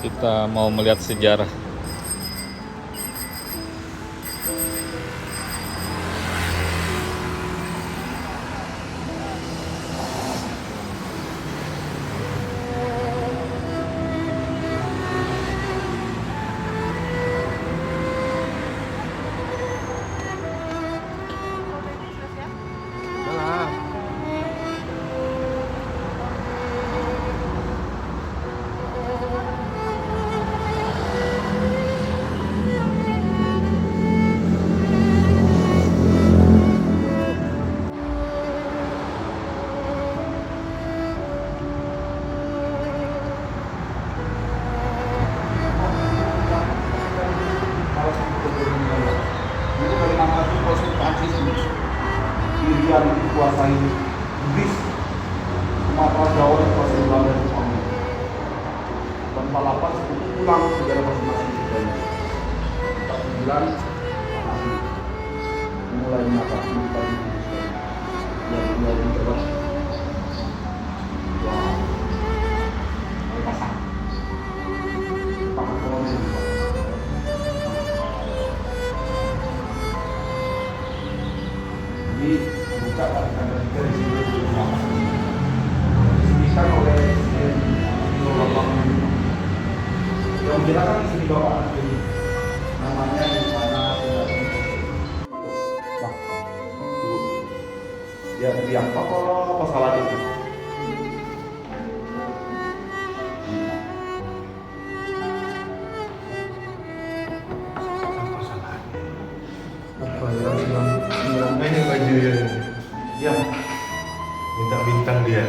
Kita mau melihat sejarah. Irian itu kuasai Inggris, Sumatera Jawa dikuasai Belanda dan Jepang. Dan Palapan sebelum pulang ke negara masing-masing dan 49 masih mulai menatap kehidupan yang mulai mencoba pasang pakai kolonial. Ini buka pada tanggal 3 di sini disediakan oleh yang menjelaskan di sini Bapak Nasir namanya di mana ya teriak apa salah itu ini baju ya bintang-bintang dia.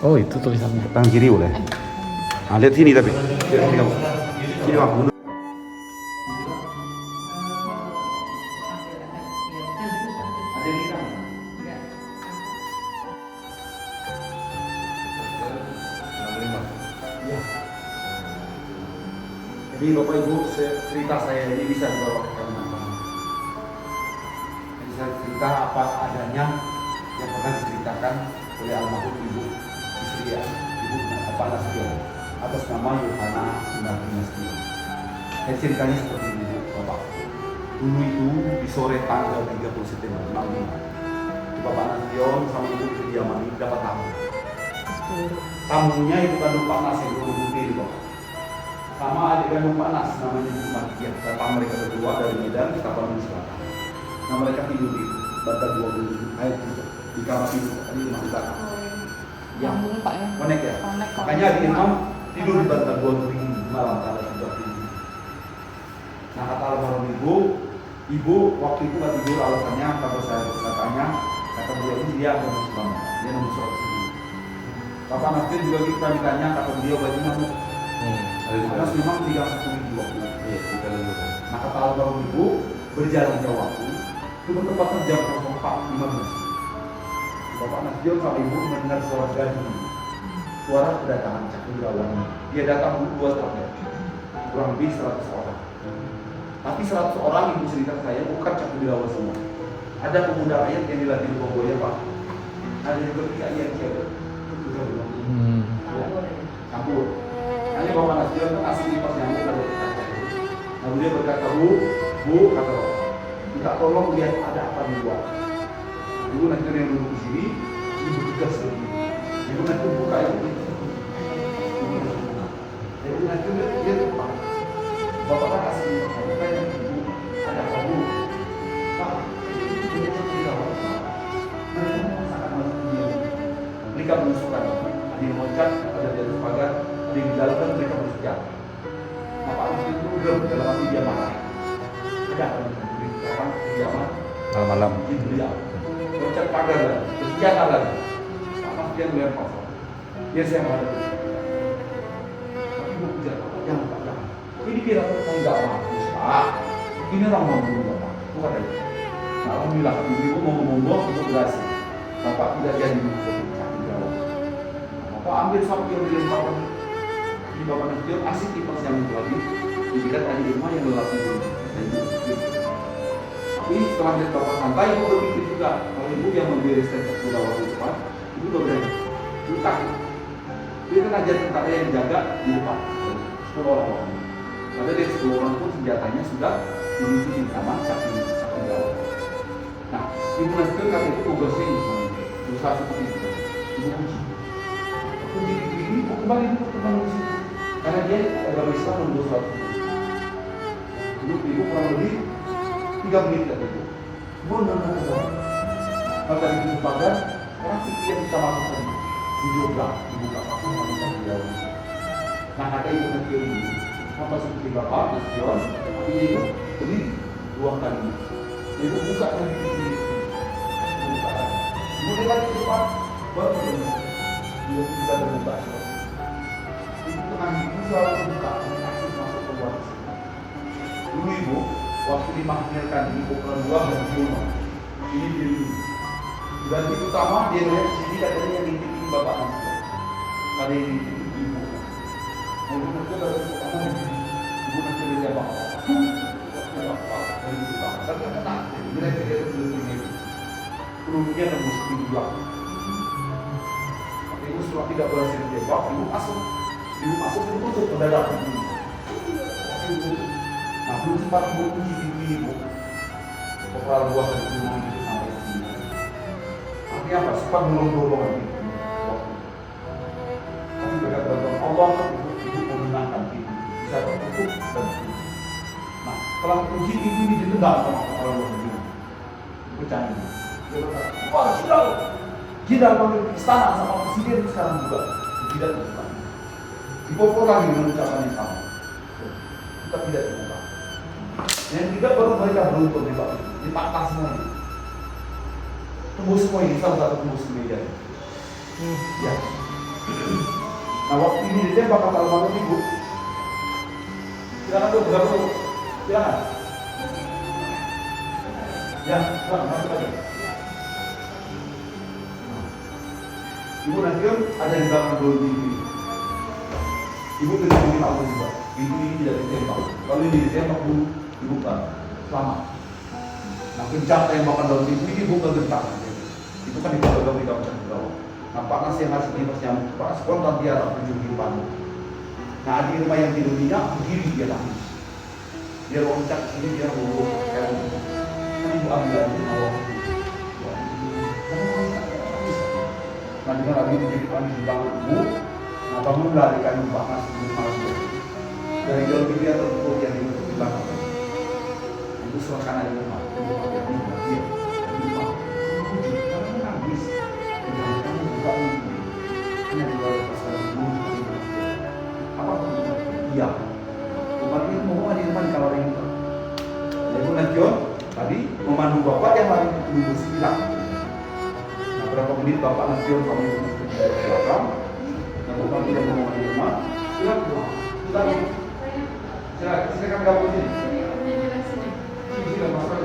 Oh, itu tulisannya. tangan kiri boleh. Nah, lihat sini tapi. Lihat sini kamu. Sini Pak. Mundur. Ada di sana. Ya. Jadi Bapak Ibu cerita saya ini bisa dibawa ke Kalimantan. Jadi saya cerita apa adanya yang pernah diceritakan oleh almarhum Ibu istri ya, Ibu Bapak Nastion atas nama Yohana Sunarti Nastion. Ceritanya seperti ini Bapak. Dulu itu di sore tanggal 30 September 65 Bapak Nastion sama Ibu kediaman ini dapat tamu. Tamunya Ibu kandung Pak Nas yang Putih Bapak. Sama adik kandung Pak Nas namanya Ibu Matia. Datang mereka berdua dari Medan ke Tapanuli Selatan. Nah mereka tidur di bantal 27 air di kamar tidur tadi di rumah belakang. Yang Pak ya. Konek ya. Konek. Makanya adik Imam tidur di bantal 27 malam tanggal 30. Nah kata almarhum ibu waktu itu nggak tidur alasannya kalau saya tanya kata beliau ini dia ada muslim, dia nomor 100. Bapak Nasir juga kita ditanya kata beliau bajunya mau. Karena memang tinggal 1 minggu waktu itu. Nah kata almarhum ibu berjalannya waktu itu bertepatan jam 04.15. Bapak Nasir sama ibu mendengar suara gaduh, suara kedatangan cakrawan. Dia datang 2 truk, kurang lebih 100 orang. Tapi 100 orang ibu cerita saya bukan cakrawan semua. Ada pemuda rakyat yang dilatih di Bogor Pak. Ada juga yang cewek. Campur. Hanya Bapak Nasir itu asli kipas nyamuk kalau kita. Nah beliau berkata, Bu, kata Bapak, minta tolong lihat ada apa di luar. Ibu Nasir yang duduk di sini, ibu tugas lagi. Ibu Nasir buka itu. Ibu Nasir lihat apa? Bapak kan asli kipas nyamuk kan ibu ada apa Bu? Pak, ini seperti apa? Mereka merasakan masuk dia. Mereka menusukkan. Ada yang loncat, ada yang jatuh pagar, ada yang di dalam dan mereka bersejar. Bapak Nasir itu udah dalam hati dia marah. Ada apa yang terjadi? Orang kediaman Malam-malam. di beliau. Loncat pagar lagi, bersenjata lagi. Pak Nasir melempar. Dia saya menghadapi. Tapi ibu kejar, jangan Pak, jangan. Ini kira enggak mampus Pak. Ini orang mau bunuh Bapak. Bukan itu. Alhamdulillah, ibu mau membunuh itu berhasil. Bapak tidak jadi sakit gawat. Bapak ambil sapi yang dilemparkan di Bapak Nasution, asik kipas yang itu lagi. Dilihat ada rumah yang lelaki dulu. Tapi setelah lihat Bapak santai, ibu berpikir juga kalau ibu yang membereskan satu gawat di depan, ibu udah berani. Ibu takut. Dia kan ajar tentara yang jaga di depan 10 orang. Padahal dari 10 orang pun senjatanya sudah diluncurkan sama sapi gawat. Nah, ibu Nasution kata itu tugasnya ini, berusaha seperti itu. Ibu kunci ini, ibu kembali dulu ke manusia. Karena dia agama Islam menurut suatu. Ibu kurang lebih 3 menit tadi itu. Maka di pagar, orang pikir yang kita masuk tadi dibuka paku manusia di dalam. Nah, kata ibu nanti ini, apa seperti bapak, Nasution, tapi ibu berdiri 2 kali. Ibu buka lagi ini. Ibu lihat di depan, baru dia tidak terbuka. Ibu tenang, ibu selalu terbuka, masuk ke luar. Dulu ibu, waktu dimakamkan ibu kedua dan rumah, ini diri. Dan itu utama dia melihat sini katanya yang ini bapak Nasution. Kali ini ibu. Ibu Nasution dari pertama ibu Nasution dia bapak. Dari itu bapak. Tapi kena, dia belum ini. Pelulunya tembus di belakang. Ibu setelah tidak berhasil ditembak, ibu masuk, ibu tutup mendadak. Nah, belum sempat ibu kunci pintu ibu. Kepala buah dan ibu itu sampai ke sini. Artinya apa? Sempat dorong-dorongan itu. Tapi berkat bantuan Allah, ibu menggunakan pintu bisa tertutup dan tutup. Nah, setelah kunci pintu ini ditendang sama kepala buah ini, pecah ini. Dia berkata, wah, tidak panggil istana sama presiden sekarang juga tidak terbuka. Dibobol lagi dengan ucapan yang sama. Kita tidak terbuka. Yang tidak baru mereka beruntun di patah semua ini. Tembus semua ini, salah satu tembus ke meja ini. Ya. Nah, waktu ini ditembak kata almarhum ibu. Silakan tuh, berapa tuh? Silakan. Ya, silakan masuk lagi. Ibu Nasution ada di belakang dulu pintu. Ibu tidak mungkin tahu juga. Pintu ini tidak ditembak. Kalau ini ditembak dulu, dibuka. Selamat. Nah, kencang tembakan daun pintu ini buka gentang. Itu kan di kawasan bawah. Nah, panas yang harus dipasnya, panas spontan dia tak berjumpa panas. Nah, di rumah yang tidur minyak, berdiri dia nangis. Dia loncat sini, dia nguruk. Kan ibu ambil itu awal. Nah, dengan lagi menjadi panis di bangun ibu. Nah, bangun larikan panas di malam itu. Dari jauh itu dia terpukul yang dibentuk di belakang. Ibu suasana di rumah. Ibu pakai rumah dia. Ibu kamu nangis. Kamu buka ibu. Hanya di luar pasal ibu. Apa pun iya. Umat itu mau di rumah di kamar ini. Ibu Nasution tadi memandu bapak yang lari ke ibu sembilan. Berapa menit bapak Nasution kami dari belakang dan bapak tidak mau di rumah. Silakan gabung sini. Silakan masuk.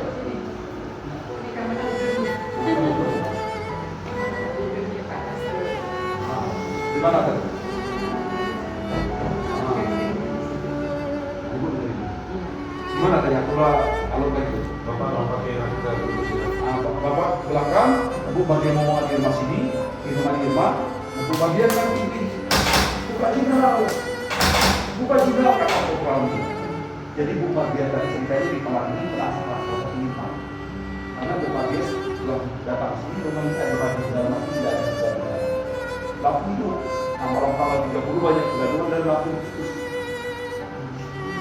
Di mana tadi? Di mana tadi? Aku alur lagi. Bapak pakai rangka dulu sih. Bapak belakang, ibu bagian mau di rumah sini, di rumah, ibu bagian kan ini, buka jendela kata orang ini. Jadi bu bagian tadi ceritanya di kamar ini merasa penyimpanan. Karena bu bagian belum datang sini, rumah ini ada bagian dalam tidak ada saudara. Lampu itu, orang tanggal 30 banyak kegaduhan dan lampu itu.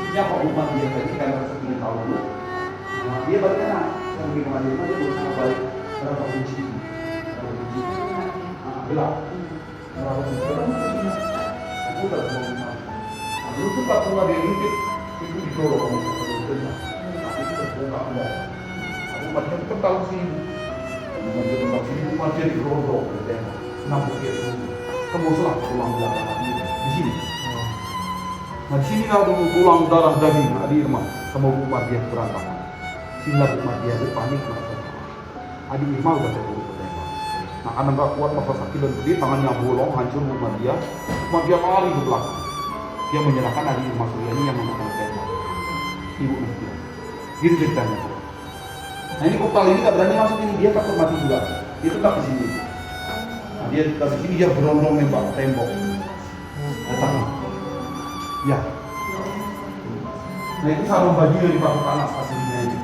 Ini apa bu bagian tadi karena sepuluh tahun dulu. Dia balik kanan, yang di kamar dia berusaha balik berapa kunci, gelap, berapa kunci, aku tak mau rumah. Dulu tuh tak keluar dia ngintip, itu didorong, tapi itu terbuka enggak. Aku macam kita tahu sih, macam tempat sini rumah dia digerondong, nampak dia dulu, tembuslah tulang belakang di sini. Nah di sini ada tulang darah daging di rumah, sama rumah dia berantakan. Sehingga rumah dia berpanik, adik Irma udah terlalu bertembak. Nah karena nggak kuat masa sakit dan gede, tangannya bolong, hancur Muhammadiyah lari ke belakang. Dia menyerahkan adik Mas Suryani yang menggunakan tembak. Ibu Nastia. Gitu ceritanya. Nah ini kopal ini nggak berani masuk ini, dia takut mati juga. Dia tetap di sini. Nah, dia tetap di sini, dia berondong nembak tembok. Datang. Ya. Nah itu sarung baju yang dipakai panas aslinya ini.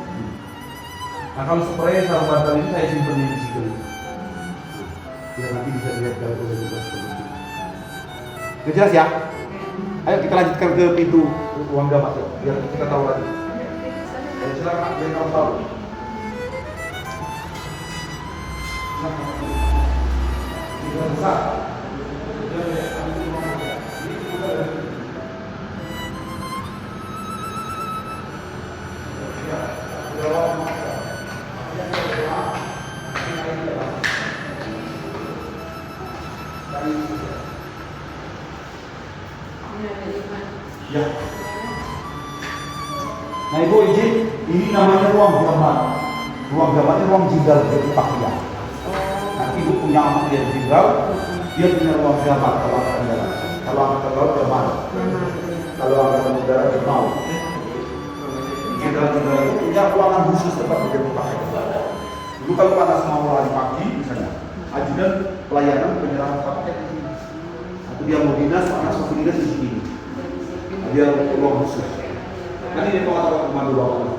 Nah kalau spray sarung bantal ini saya simpan di sini. Biar nanti bisa dilihat kalau sudah jelas seperti itu. Udah jelas ya? Ayo kita lanjutkan ke pintu ruang gawat ya, biar kita tahu lagi. Ayo silakan, biar kamu tahu. Ini besar. Ya. Nah ibu izin, ini namanya ruang gambar. Ruang gambarnya ruang jindal dari pakaian. Nah ibu punya anak dia jindal, dia punya ruang gambar kalau angkatan darat. Kalau angkatan laut gambar. Kalau angkatan udara gambar. Jindal-jindal itu punya ruangan khusus tempat dia pakaian. Dulu kalau panas mau lari pagi misalnya, ajudan pelayanan penyerahan pakai di sini. Atau dia mau dinas, panas waktu dinas di sini. Dia ruang khusus. Kan ini pengetahuan komando bapak.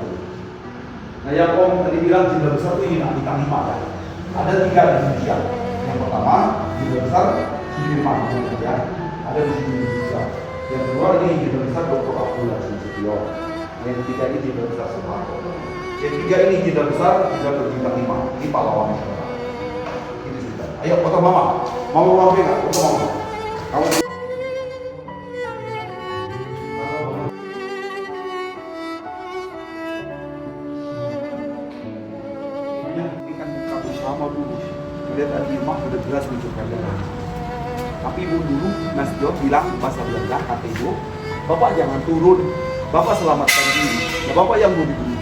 Nah yang om tadi bilang jindal besar itu ini nak bintang 5 kan. Ada 3 di sini ya. Yang pertama jindal besar Sudirman ya. Ada di sini juga. Yang kedua ini jindal besar Dr. Abdullah Susetio. Yang ketiga ini jindal besar Soeharto. Yang ketiga ini jindal besar jindal bintang 5. Ini pahlawan nasional. Ini cerita. Ayo foto mama. Mama mau nggak? Foto mama. Kamu lihat tadi rumah udah jelas menunjukkan darah. Tapi ibu dulu Mas Jo bilang bahasa Belanda, kata ibu, bapak jangan turun, bapak selamatkan diri. Nah, bapak yang mau dibunuh.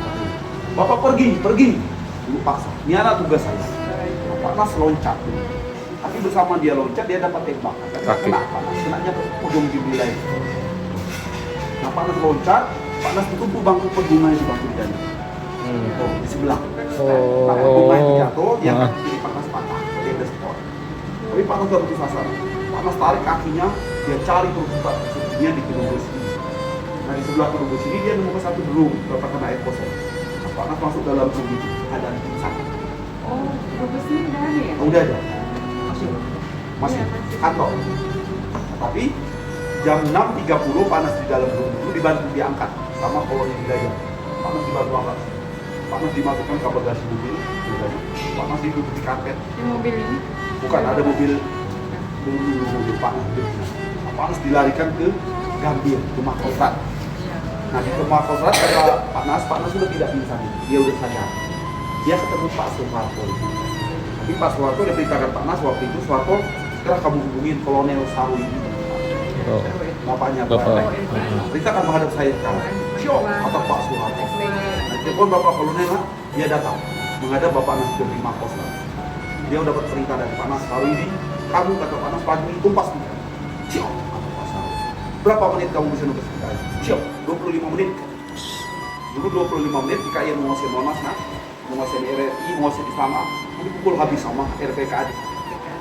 Bapak pergi. Dulu paksa. Ini anak tugas saya. Bapak Nas loncat. Tapi bersama dia loncat dia dapat tembakan. Kena panas, kenanya ke ujung jubli lain. Nah Pak Nas loncat, Pak Nas itu bangku pegunungan di bangku dan di sebelah. Nah, bunga itu jatuh, dia jadi panas patah, dia ada spot. Tapi panas baru di sasaran. Panas tarik kakinya, dia cari terbuka sepertinya di kedua besi. Nah di sebelah kedua besi ini dia menemukan satu drum terpakai air kosong. Nah, panas masuk dalam drum itu, ada pingsan. Oh, kedua besi ini udah ada ya? Udah ada. Masih kantor. Tapi jam 6.30 panas di dalam drum itu dibantu diangkat sama koloni wilayah. Panas dibantu angkat. Panas dimasukkan ke bagasi mobil, panas duduk di karpet. Di mobil ini? Bukan, ada mobil panas. Panas dilarikan ke Gambir, ke Makosrat. Nah di Makosrat kata panas sudah tidak pingsan, dia udah sadar. Dia ketemu Pak Soeharto. Tapi Pak Soeharto dia perintahkan Panas waktu itu, Soeharto sekarang kamu hubungin Kolonel Sawi. Bapaknya Bapak. Perintahkan menghadap saya sekarang. Syok, kata Pak Soeharto. Telepon Bapak Kolonel, dia datang menghadap Bapak Nas dari Makosrat. Dia dapat perintah dari Panas, hari ini kamu kata Panas pagi tumpas nih. Siap, kata Pak Saru. Berapa menit kamu bisa nugas kita? Siap, 25 menit. Dulu 25 menit jika ia menguasai Monas, menguasai RRI, menguasai Istana, dipukul habis sama RPKAD.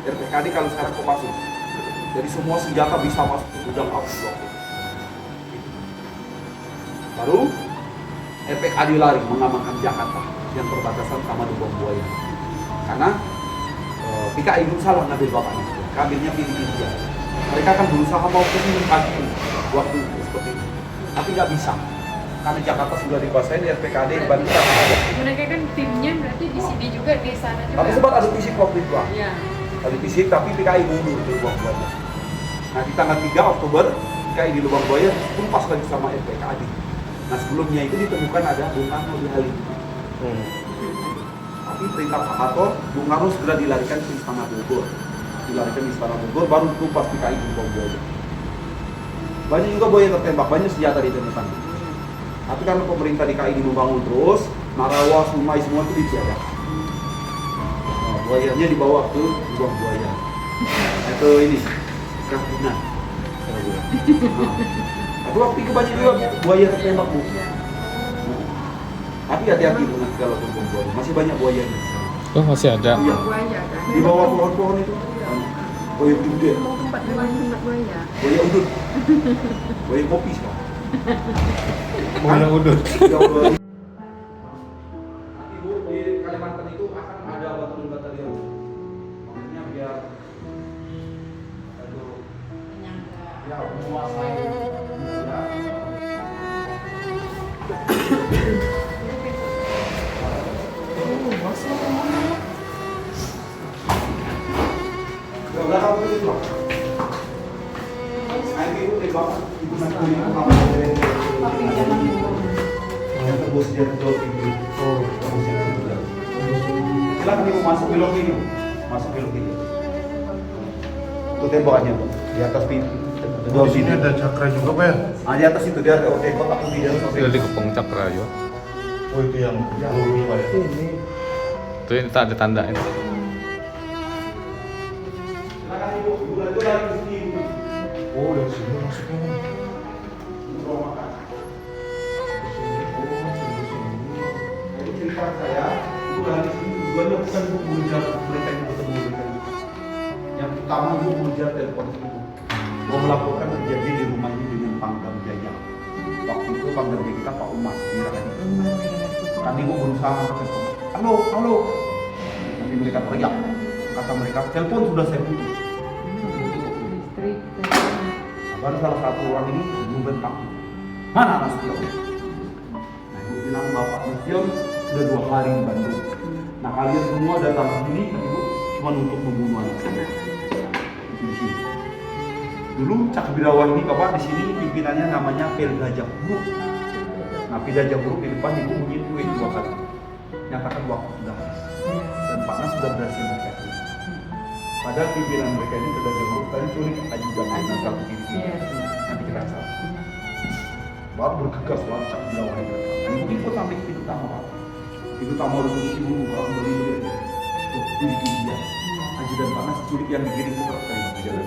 RPKAD kalau sekarang Kopassus. Jadi semua senjata bisa masuk ke gudang api. Baru RPKAD lari mengamankan Jakarta yang berbatasan sama Lubang Buaya. Karena PKI belum salah ngambil bapaknya, ngambilnya pilih India. Mereka akan berusaha mau ke sini pagi waktu seperti itu, tapi nggak bisa karena Jakarta sudah dikuasain RPKAD bantu. Mereka kan timnya berarti di sini juga, di sana juga. Tapi sempat ada fisik waktu itu, Iya. ada fisik tapi PKI mundur di Lubang Buaya. Nah di tanggal 3 Oktober PKI di Lubang Buaya tumpas lagi sama RPKAD. Nah sebelumnya itu ditemukan ada Bung Karno di Halim. Tapi perintah Pak Harto, Bung Karno segera dilarikan ke Istana Bogor. Dilarikan di Istana Bogor, baru tumpas PKI di Lubang Buaya. Banyak juga buaya tertembak, banyak senjata ditemukan. Tapi karena pemerintah DKI dibangun terus, Narawa, Sungai semua itu ditiadakan. buayanya dibawa ke lubang buaya. Itu ini Ragunan. Tapi waktu itu banyak juga buaya tertembak Bu. Tapi hati-hati Bu nanti kalau ke lubang buaya. Masih banyak buayanya. Oh, masih ada. Iya. Buaya kan. Di bawah pohon-pohon itu. Buaya gede. Mau tempat buaya. Buaya udut. Buaya kopi sekarang. Buaya udut. Nanti Bu di Kalimantan itu akan ada batalion-batalion. Maksudnya biar ya menguasai ya. Ke belakang itu Pak. Nanti ibu tembak ibu nanti ibu apa yang terbos dari dua tinggi. Oh, silakan ibu masuk belok ini, masuk belok ini. Itu tembakannya Bu. Di atas pintu. Oh, di sini ada cakra juga Pak ya? Ah, di atas itu dia ada kotak di dalam. Itu di Kepong Cakra ya. Oh itu yang peluru Pak ya? Itu ini tak ada tanda itu. Silakan ibu, ibu itu dari sini ibu. Oh dari sini masuknya nih. Ruang makan. Jadi cerita saya, ibu dari sini tujuannya bukan ibu mengejar mereka yang ketemu mereka. Yang utama ibu mengejar telepon ibu. Mau melaporkan kejadian di rumah ini dengan Pangdam Jaya. Waktu itu Pangdam Jaya kita Pak Umar Wirahadi. Kan ibu berusaha angkat telepon. Halo, halo. Nanti mereka teriak. Kata mereka, telepon sudah saya putus. Baru salah satu orang ini membentak. Mana Nasution? Nah, ibu bilang Bapak Nasution sudah 2 hari di Bandung. Nah, kalian semua datang ke sini, ibu cuma untuk membunuh anak saya. Itu di sini. Dulu Cak Birawa ini Bapak di sini pimpinannya namanya Pelda Jaburuk. Nah, Pelda Jaburuk di depan ibu menyetujui 2 kali. Nyatakan waktu sudah habis. Dan Pak Nas sudah berhasil mencapai. Padahal pimpinan mereka ini Pelda Jaburuk tadi culik ajudan dengan satu titik. Nanti kita salah. Baru bergegas lawan Cak Birawa ini. Nah, ibu ikut sampai ke pintu tamu Pak. Pintu tamu ada ibu kalau beli. Tuh, ini dia. Ajudan Pak Nas culik yang digiring ke truk tadi di jalan.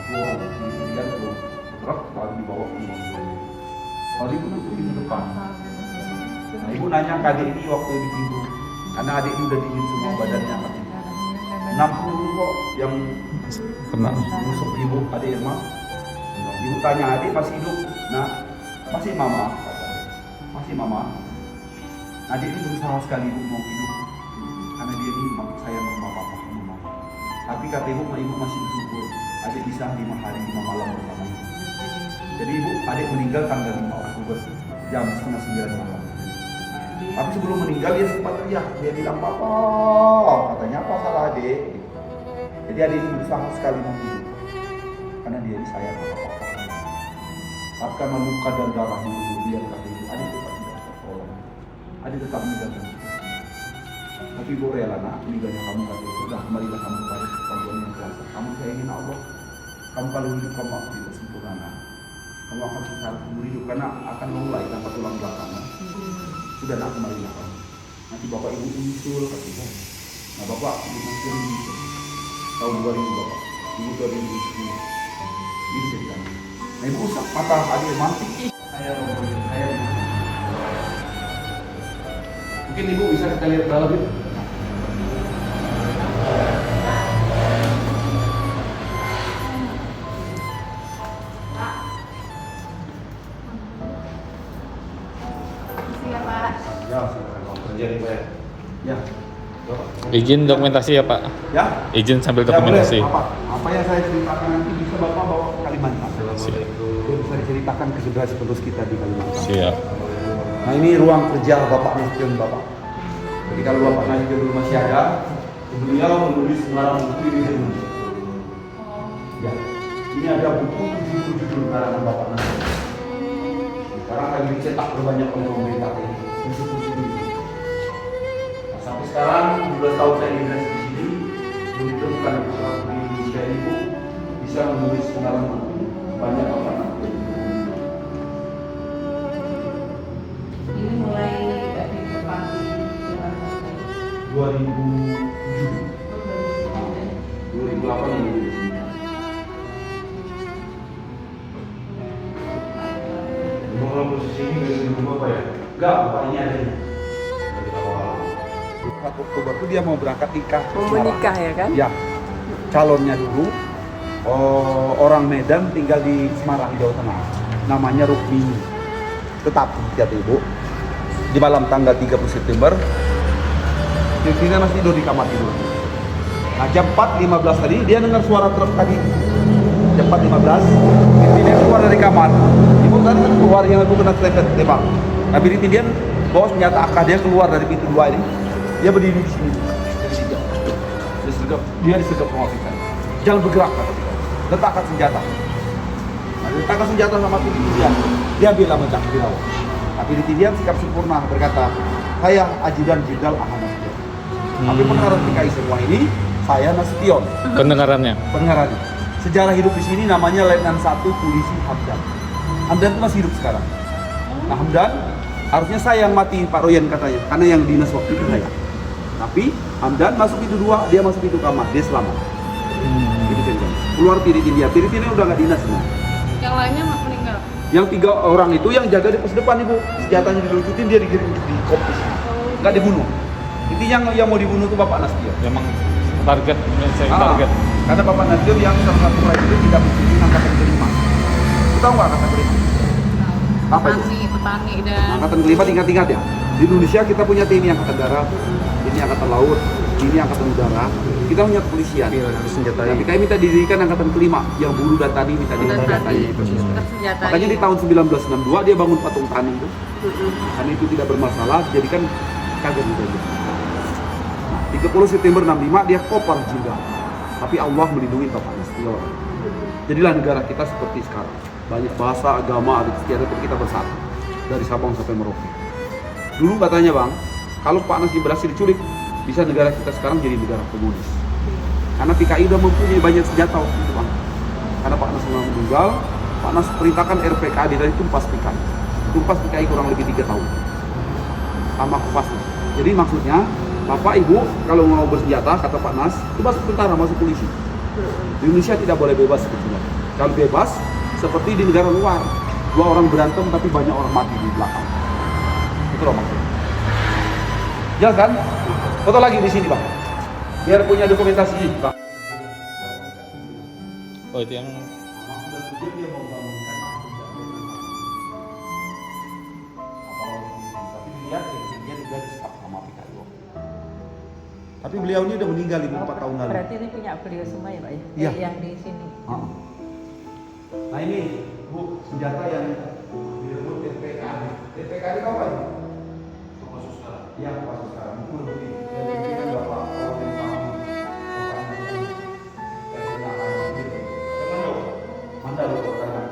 Kemudian ke truk lalu dibawa ke rumah. Lalu ibu nanti di depan. Nah, ibu nanya ke adik ini waktu di pintu, karena adik ini udah dingin semua badannya. 60 kok yang Kena. menusuk ibu, adik Irma. Ibu tanya adik masih hidup? Nah, masih mama. Masih mama. Adik ini berusaha sekali ibu mau hidup, karena dia ini sayang sama papa sama mama. Tapi kata ibu masih bersyukur. Adik bisa 5 hari 5 malam bersama ibu. Jadi ibu, adik meninggal tanggal 5 Oktober jam 8:30 malam. Tapi sebelum meninggal dia sempat teriak, dia bilang papa, katanya apa salah adik? Jadi adik ini berusaha sekali mau hidup, karena dia disayang sama papa. Tapi karena luka dan darah yang berlebihan kata ibu, adik tetap tidak tertolong. Adik tetap meninggalkan kita. Tapi ibu rela nak, meninggalnya kamu kata ibu, udah kembalilah kamu kepada Tuhan yang kuasa. Kamu sayangin Allah. Kamu kalau hidup kamu akan tidak sempurna. Kamu akan susah seumur hidup karena akan mulai tanpa tulang belakang. Sudah nak kembalilah kamu. Nanti bapak ibu usul kata ibu. Nah bapak ibu usul tahun 2000 bapak. Ibu 2010. Ini ceritanya. Nah ibu usap mata adik mati. Saya mungkin ibu bisa kita lihat dalam itu. Ya, silakan kerja nih Pak ya. Ya. Izin dokumentasi ya Pak. Ya. Izin sambil Ya, dokumentasi. boleh. Apa yang saya ceritakan nanti bisa Bapak bawa ke Kalimantan. Dia bisa diceritakan ke generasi penerus kita di Kalimantan. Siap. Nah ini ruang kerja Bapak Nasution Bapak. Jadi kalau Bapak Nasution dulu masih ada, beliau menulis ngarang buku ini dulu. Ya. Ini ada buku 70 judul karangan Bapak Nasution. Sekarang lagi dicetak berbanyak oleh pemerintah ini. 70 judul. Nah, sampai sekarang 12 tahun saya dinas di sini, belum ditemukan orang di Indonesia ini Bu bisa menulis ngarang buku banyak Bapak Nasution. Ini mulai dari tepati 2008 ini. Rumah posisi ini dari rumah Pak ya? Enggak, Bapak ini ada ini. Dari awal. 4 Oktober itu dia mau berangkat nikah. ke Mau Semarang. menikah ya kan? Ya, calonnya dulu orang Medan tinggal di Semarang, Jawa Tengah. Namanya Rukmini. Tetapi, lihat Ibu, di malam tanggal 30 September, Tina masih tidur di kamar tidur. Nah, jam 4.15 tadi, dia dengar suara truk tadi. Jam 4.15, Tina keluar dari kamar. Ibu kan keluar yang ibu kena tembak. Nah, Tina bawa senjata AK, dia keluar dari pintu 2 ini. Dia berdiri di sini. Dia disergap sama kita. Jangan bergerak, kata kita. Letakkan senjata. Nah, letakkan senjata sama Tidian. Dia bilang mencak di bawah. Tapi Tidian sikap sempurna berkata, saya ajudan Jenderal Ahmad Nasution. Tapi pendengaran PKI semua ini, saya Nasution. Pendengarannya. Pendengarannya. Sejarah hidup di sini namanya Letnan 1 Polisi Hamdan. Hamdan itu masih hidup sekarang. Nah, Hamdan harusnya saya yang mati Pak Royan katanya, karena yang dinas waktu itu saya. Tapi Hamdan masuk pintu 2, dia masuk pintu kamar, dia selamat. Gitu saja. Keluar Tiritin udah nggak dinas semua. Yang lainnya meninggal. Yang 3 orang itu yang jaga di pos depan Ibu, senjatanya dilucutin, dia digiring di kop di sini. Nggak dibunuh. Itu yang mau dibunuh itu Bapak Nasution. Memang target, menyelesaikan target. Karena Bapak Nasution yang salah satu presiden tidak menyetujui angkatan kelima. Kita tahu nggak angkatan kelima? Apa itu? Petani dan Angkatan kelima tingkat-tingkat ya. Di Indonesia kita punya TNI Angkatan Darat, ini Angkatan Laut, ini Angkatan Udara. Kita punya kepolisian. Tapi kami minta didirikan Angkatan kelima yang buruh dan tani minta disenjatai. tersenjatai. Makanya di tahun 1962 dia bangun patung tani itu. Karena itu tidak bermasalah, jadi kan kaget gitu aja. Nah, 30 September 65 dia kopar juga. Tapi Allah melindungi Bapak Nasution. Jadilah negara kita seperti sekarang. Banyak bahasa, agama, adat istiadat, tapi kita bersatu. Dari Sabang sampai Merauke. Dulu katanya Bang, kalau Pak Nas berhasil diculik, bisa negara kita sekarang jadi negara komunis. Karena PKI udah mempunyai banyak senjata waktu itu Bang. Karena Pak Nas meninggal, Pak Nas perintahkan RPKD dari tumpas PKI. Tumpas PKI kurang lebih 3 tahun. Sama Kopassus. Jadi maksudnya, Bapak Ibu kalau mau bersenjata, kata Pak Nas, itu masuk tentara, masuk polisi. Di Indonesia tidak boleh bebas sebetulnya. Kalau bebas, seperti di negara luar. 2 orang berantem tapi banyak orang mati di belakang. Itu loh maksudnya. Jelas kan? Foto lagi di sini Bang. Biar punya dokumentasi Bang. Oh itu yang Tapi beliau ini udah meninggal 4 tahun lalu. Berarti ini punya beliau semua ya Pak ya? Iya. Yang di sini. Nah ini Bu, senjata yang direbut TPKD. TPKD apa ini? Kopassus sekarang. Iya, Kopassus sekarang. Itu lebih pimpinan Bapak orang yang sama. Mandal itu karena.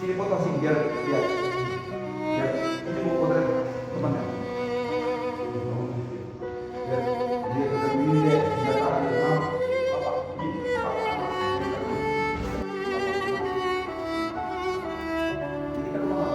Sini foto sini biar lihat. Biar ini Bu potret temannya. Biar dia ketemu ini deh senjata ini. Bapak, ini Bapak. Ini kan rumah.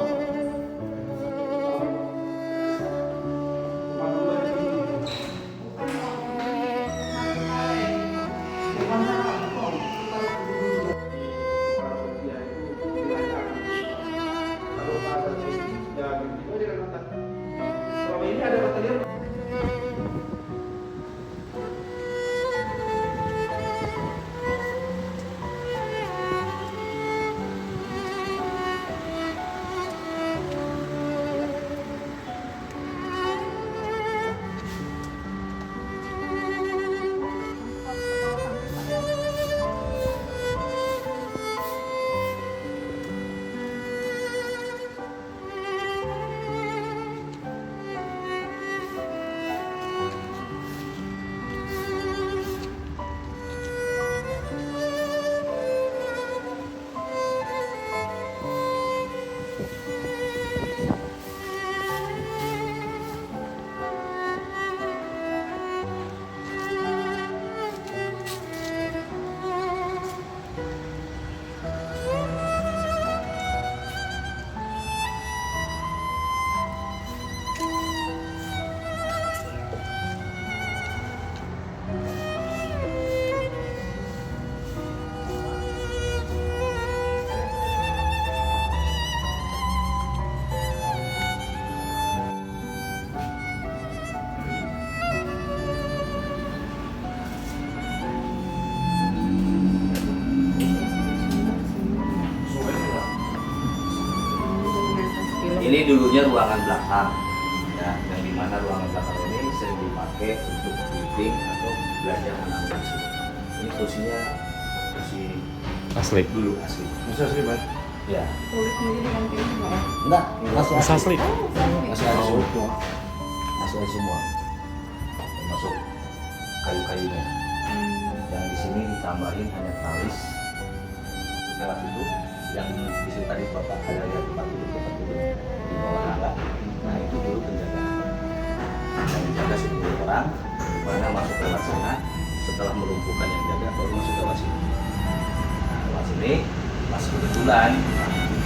Ini dulunya ruangan belakang, ya, yang dimana ruangan belakang ini sering dipakai untuk meeting atau belajar menambah sini. Ini kursinya kursi Asli. dulu asli. Bisa sih, Bang. Ya, Kulit sendiri ganti semua ya? enggak, masih Mas asli. Oh, Masih ada semua. Masih ada semua. Termasuk kayu-kayunya. Yang di sini ditambahin hanya talis teras itu yang di sini tadi Bapak ada lihat tempat duduk di bawah naga. Nah itu dulu penjagaan. Yang dijaga 10 orang, mana masuk lewat sana. Setelah melumpuhkan yang jaga baru masuk lewat sini. Nah lewat sini pas kebetulan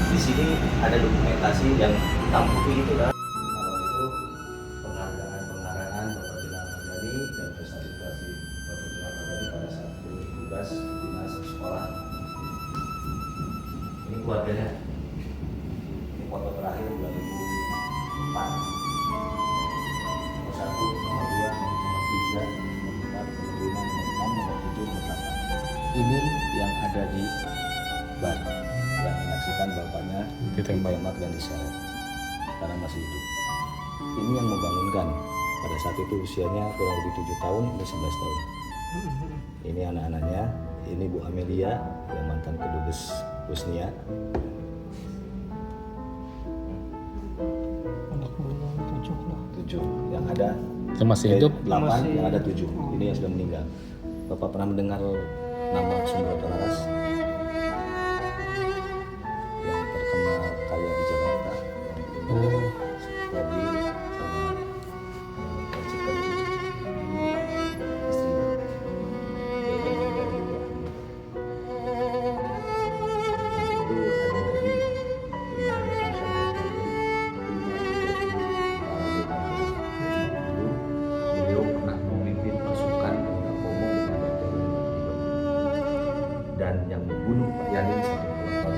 di sini ada dokumentasi yang hitam putih itu kan. Kalau itu penghargaan Bapak Jenderal Mardhani dan prestasi-prestasi Bapak Jenderal Mardhani pada saat tugas dinas sekolah. Ini keluarganya. Ini foto terakhir 2004. Nomor 1, nomor 2, nomor 3, nomor 4, nomor 5, nomor 6, nomor 7, nomor 8. Ini yang ada di bar yang menyaksikan bapaknya ditembak dan diseret karena masih hidup. Ini yang membangunkan pada saat itu usianya kurang lebih 7 tahun, ini 11 tahun. Ini anak-anaknya, ini Bu Amelia yang mantan kedubes Husnia. Anak bulan 7 lah. 7 yang ada Yang masih hidup. 8 yang ada 7. Ini yang sudah meninggal. Bapak pernah mendengar nama Sumber Laras yang terkenal kaya di Jakarta yang punya Ferdi sama Cika istri. Beliau pernah memimpin pasukan Pomo dan yang membunuh Pak Yani sampai puluhan tahun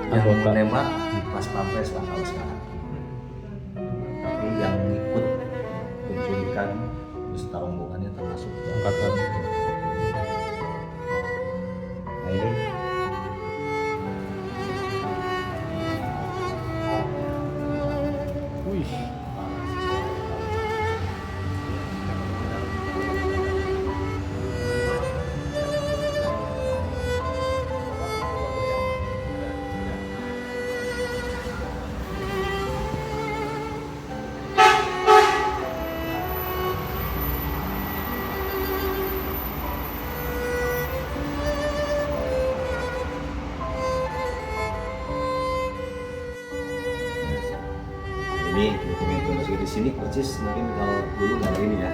yang Anggota. menembak pas pampres lah kalau sekarang, tapi yang ikut penculikan beserta rombongannya termasuk Angkatan. nah ini Wih. ini dokumentasi di sini persis mungkin kalau dulu nggak ada ini ya.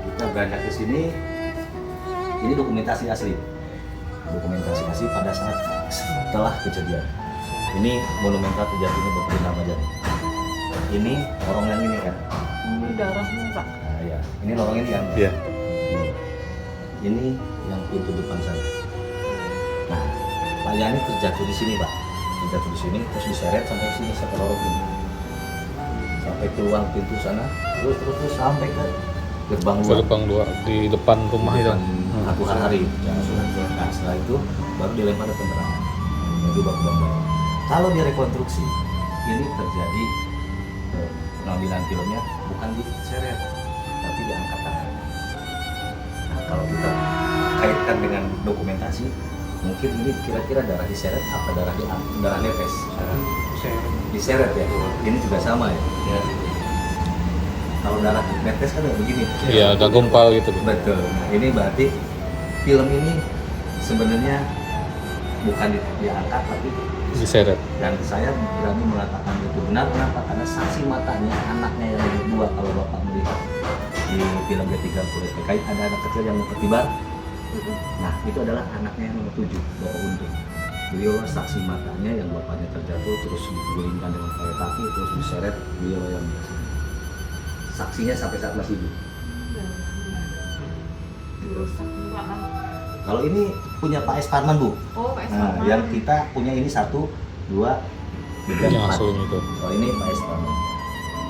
Kita beranjak ke sini, ini dokumentasi asli pada saat setelah kejadian. Ini monumental terjadinya Bapak Jenderal. Ini lorong yang ini kan. Ini darahnya Pak. Nah ya, ini lorong ini kan. Iya. Ini yang pintu depan sana. Nah, Pak Yani terjatuh di sini Pak. Terjatuh di sini, terus diseret sampai sini sampai lorong ini. Sampai keluar pintu sana, terus sampai ke gerbang luar. Gerbang luar di depan rumah itu. Aku hari. Nah, setelah itu baru dilempar ke penerangan. Itu baku-baku. Kalau direkonstruksi, ini terjadi pengambilan filmnya bukan diseret, tapi diangkat tangan. Nah, kalau kita kaitkan dengan dokumentasi, mungkin ini kira-kira darah diseret apa darah netes? Diseret ya. Ini juga sama ya. Kalau darah netes kan kayak begini. Iya, agak gumpal gitu. Betul. Nah, ini berarti film ini sebenarnya bukan diangkat tapi Diseret. dan saya berani mengatakan itu benar. Kenapa? Karena saksi matanya anaknya yang berdua, kalau Bapak melihat di film G30 SPKI ada anak kecil yang mau ketibar. Nah itu adalah anaknya yang nomor 7, Bapak Untung. Beliau saksi matanya yang bapaknya terjatuh terus digulingkan dengan kayu kaki terus diseret, beliau yang biasa. Saksinya sampai saat masih hidup. Dirusak juga kan. Kalau ini punya Pak S. Parman Bu. Oh, Pak Nah, Esparman. yang kita punya ini 1, 2, 3, Yang 4. aslinya itu. Oh ini Pak S. Parman.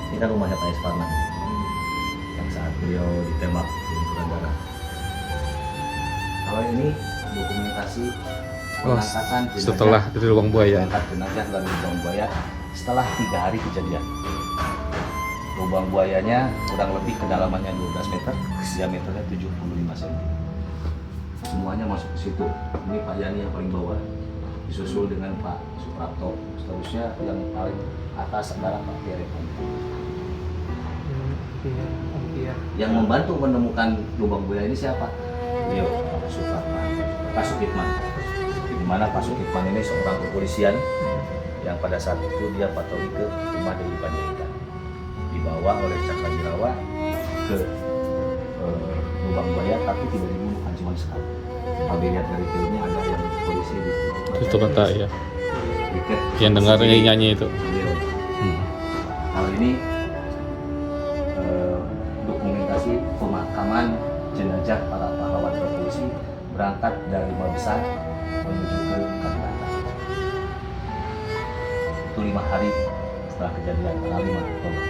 Ini kan rumahnya Pak S. Parman. Yang saat beliau ditembak di lingkuran darah. Kalau ini dokumentasi Oh, pengangkatan jenazah setelah dari lubang buaya. mengangkat jenazah dari lubang buaya setelah 3 hari kejadian. Lubang buayanya kurang lebih kedalamannya 12 meter, diameternya 75 cm. Semuanya masuk ke situ. Ini Pak Yani yang paling bawah, disusul dengan Pak Suprapto. Seterusnya yang paling atas adalah Pak Pierre. Yang membantu menemukan lubang buaya ini siapa? Beliau, Pak Supratman, Pak Sukitman. Di mana Pak Sukitman ini seorang kepolisian yang pada saat itu dia patroli ke rumah Dewi Panjaitan, dibawa oleh Cakrawirawa ke lubang buaya, tapi tidak dibunuhkan, cuma sekali. Kalau dilihat dari filmnya ada yang polisi di Itu kata ya. tiket Yang dengar nyanyi itu. beliau. Hal ini dokumentasi pemakaman jenazah para pahlawan revolusi berangkat dari Lima Besar menuju ke Kalimantan. Itu 5 hari setelah kejadian, tanggal 5 Oktober.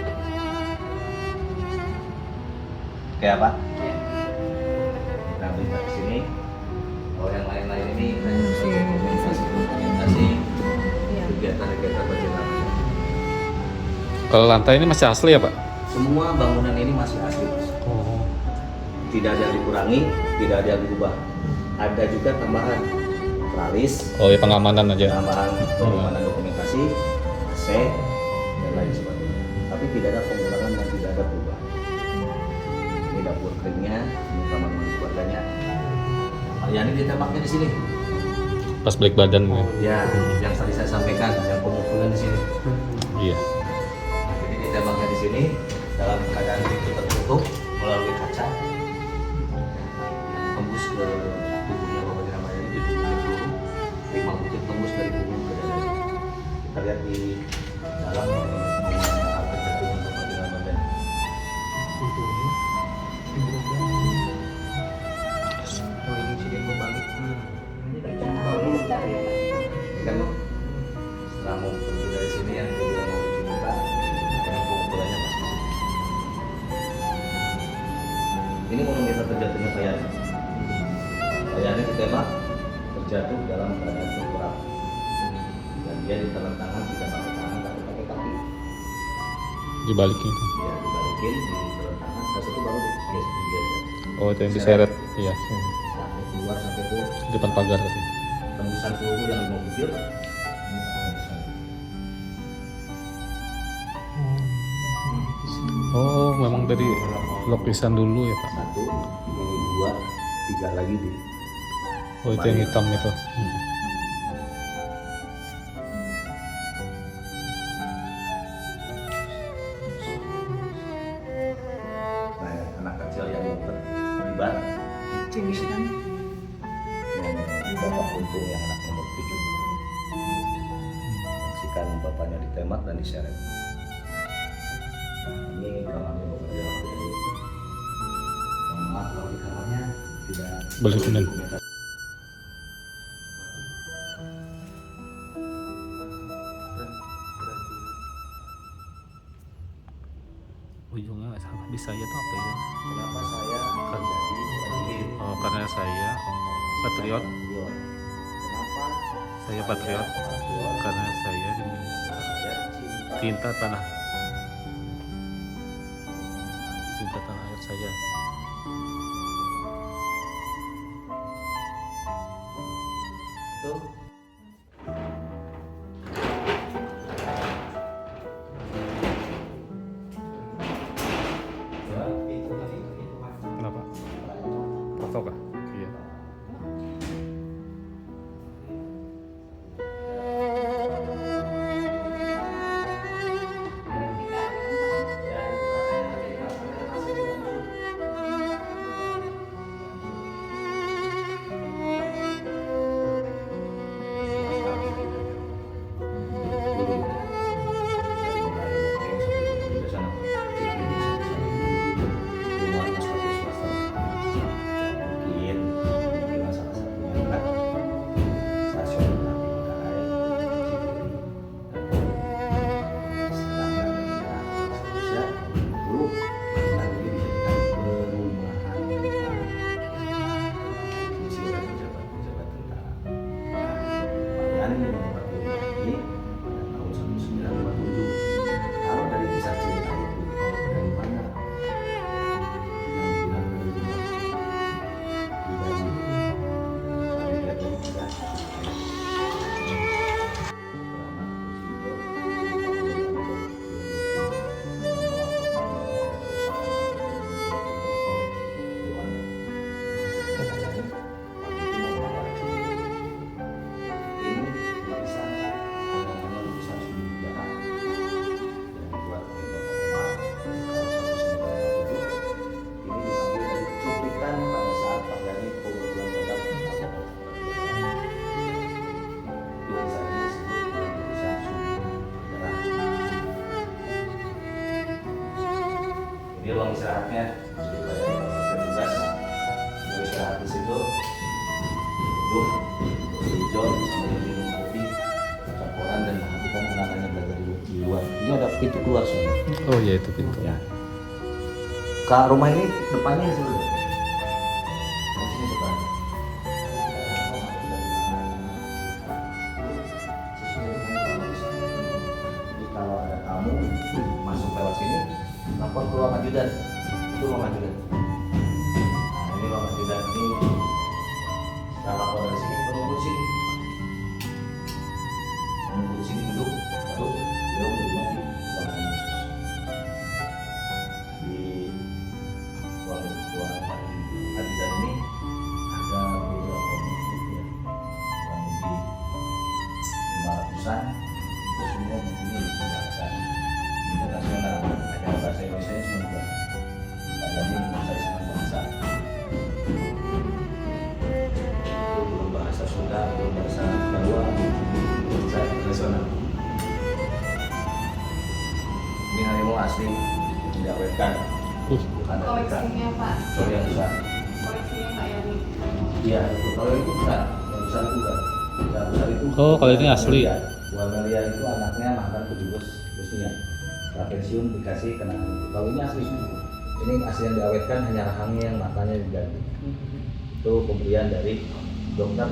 Oke apa? Kita lihat ke sini. Kalau yang lain-lain ini hanya bisa dokumentasi kegiatan-kegiatan perjalanan. Kalau lantai ini masih asli ya Pak? Semua bangunan ini masih asli, Mas. Oh. Tidak ada yang dikurangi, tidak ada yang diubah. Ada juga tambahan tralis, Oh ya, pengamanan aja. tambahan pengamanan dokumentasi, AC, dan lain sebagainya. Tapi tidak ada pengurangan dan tidak ada perubahan. Ini dapur keringnya, ini kamar mandi keluarganya. Pak Yani ditembaknya di sini. Pas balik badan gitu. Ya, yang tadi saya sampaikan, yang pemukulan di sini. Iya. Jadi ditembaknya di sini dalam keadaan pintu tertutup melalui kaca yang tembus ke tubuhnya Bapak Dinamaya ini, tubuhnya peluru 5 butir tembus dari punggung ke dada. Kita lihat di dalam menggunakan alat terjatuhan Bapak Dinamaya. Kan setelah mau pergi dari sini yang dia bilang mau cuci muka, yang pemukulannya pas di sini. Ini monumen terjatuhnya Pak Yani. Pak Yani ditembak terjatuh dalam keadaan tengkurap, dan dia diterlentangan tidak pakai tangan tapi pakai kaki. Dibalikin. Dia dibalikin, diterlentangan, terus itu baru digeser. Oh itu yang diseret. Iya. Sampai keluar sampai ke Di depan pagar tadi. tembusan peluru yang 5 butir. Ini tembusan. Oh memang dari lukisan dulu ya Pak. 1, ini 2, 3 lagi di Oh itu yang hitam itu. nah, anak kecil yang terlibat yang bapak Untung yang anak nomor 7 saksikan bapaknya ditembak dan diseret. Ini kamarnya bapak dia jadi mohon maaf kalau di kamarnya tidak Boleh, Sunan. dokumentasi. Ujungnya nggak sama. Bisa ya tuh apa ya? Kenapa saya menjadi Oh karena saya patriot. Kenapa Saya patriot karena saya demi saya cinta cinta tanah. Cinta tanah air saya. itu Kenapa? Foto kah? Iya. Ini ruang istirahatnya supaya petugas bisa istirahat di situ, duduk, hijau, sambil minum kopi, baca koran dan melakukan penanganan belajar di luar. Ini ada pintu keluar semua. Oh iya itu pintu. Ya. Kak, rumah ini depannya sebenarnya. Di sini depan. Jadi kalau ada tamu masuk lewat sini, lapor ke ruang ajudan. Itu ruang ajudan. Nah, ini ruang ajudan ini. Kita lapor dari sini, menunggu sini. Menunggu sini duduk, lalu beliau duduk lagi. Di ruangan ajudan ini ada beberapa buku ya, kurang lebih 500-an. Itu semua bukunya bahasa internasional, hanya bahasa Indonesia cuma 2. Tidak jadi menguasai semua bahasa. Itu belum bahasa Sunda, belum bahasa Jawa, bahasa internasional. Ini harimau asli diawetkan. Bukan dari ikan. Koleksinya Pak. Kalau yang besar. Koleksinya Pak Yani. Iya, betul. Kalau itu bukan, yang besar itu bukan. Yang besar itu. Oh, kalau ini asli. Guamelia itu anaknya mantan petugas Bosnia. Setelah pensiun dikasih kenangan itu. Kalau ini asli semua. Ini asli yang diawetkan, hanya rahangnya yang matanya diganti. Itu pemberian dari dokter